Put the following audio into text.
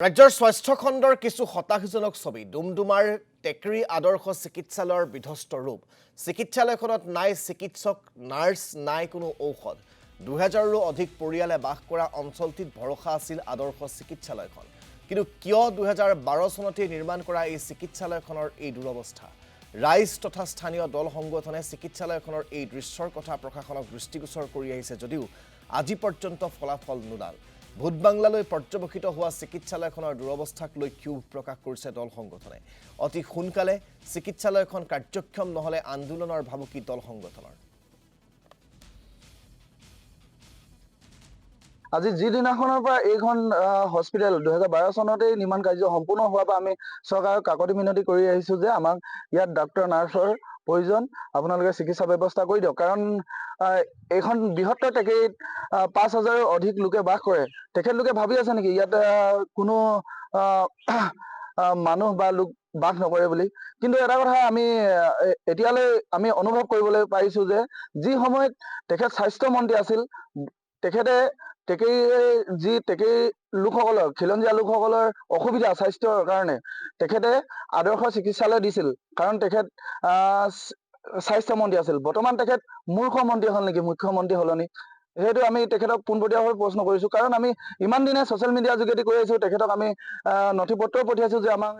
ৰাজ্যৰ স্বাস্থ্য খণ্ডৰ কিছু হতাশজনক ছবি ডুমডুমাৰ টেকৰী আদৰ্শ চিকিৎসালয়ৰ বিধ্বস্ত ৰূপ চিকিৎসালয়খনত নাই চিকিৎসক নাৰ্ছ নাই কোনো ঔষধ ২০০০ৰো অধিক পৰিয়ালে বাস কৰা অঞ্চলটিত ভৰসা আছিল আদৰ্শ চিকিৎসালয়খন কিন্তু কিয় ২০১২ চনতে নিৰ্মাণ কৰা এই চিকিৎসালয়খনৰ এই দুৰৱস্থা ৰাইজ তথা স্থানীয় দল সংগঠনে চিকিৎসালয়খনৰ এই দৃশ্যৰ কথা প্ৰশাসনক দৃষ্টিগোচৰ কৰি আহিছে যদিও আজি পৰ্যন্ত ফলাফল নোলাল ভূতবাংলালৈ পৰ্যবেক্ষিত হোৱা চিকিৎসালয়খনৰ দুৰৱস্থাক লৈ ক্ষোভ প্ৰকাশ কৰিছে দল সংগঠনে অতি সোনকালে চিকিৎসালয়খন কাৰ্যক্ষম নহলে আন্দোলনৰ ভাবুকি দল সংগঠনৰ আজি যিদিনাখনৰ পৰা এইখন হস্পিটেল ২০১২ চনতেই নিৰ্মাণ কাৰ্য সম্পূৰ্ণ হোৱাৰ পৰা আমি চৰকাৰক কাকতি মিনতি কৰি আহিছো যে আমাক ইয়াত ডাক্তৰ নাৰ্ছৰ প্ৰয়োজন আপোনালোকে চিকিৎসা ব্যৱস্থা কৰি দিয়ক কাৰণ এইখন বৃহত্তৰ টেকেৰীত ৫,০০০ৰো অধিক লোকে বাস কৰে তেখেতলোকে ভাবি আছে নেকি ইয়াত কোনো মানুহ বা লোক বাস নকৰে বুলি কিন্তু এটা কথা আমি এতিয়ালৈ আমি অনুভৱ কৰিবলৈ পাৰিছো যে যি সময়ত তেখেত স্বাস্থ্য মন্ত্ৰী আছিল তেখেতে টেকেৰী লোকসকলৰ খিলঞ্জীয়া লোকসকলৰ অসুবিধা স্বাস্থ্যৰ কাৰণে তেখেতে আদৰ্শ চিকিৎসালয় দিছিল কাৰণ তেখেত স্বাস্থ্য মন্ত্ৰী আছিল বৰ্তমান তেখেত মুখ্যমন্ত্ৰী হ'ল নেকি মুখ্যমন্ত্ৰী হলনি সেইটো আমি তেখেতক পোনপটীয়াভাৱে প্ৰশ্ন কৰিছো কাৰণ আমি ইমান দিনে ছ'চিয়েল মিডিয়াৰ যোগেদি কৈ আছো তেখেতক আমি নথি পত্ৰ পঠিয়াইছো যে আমাক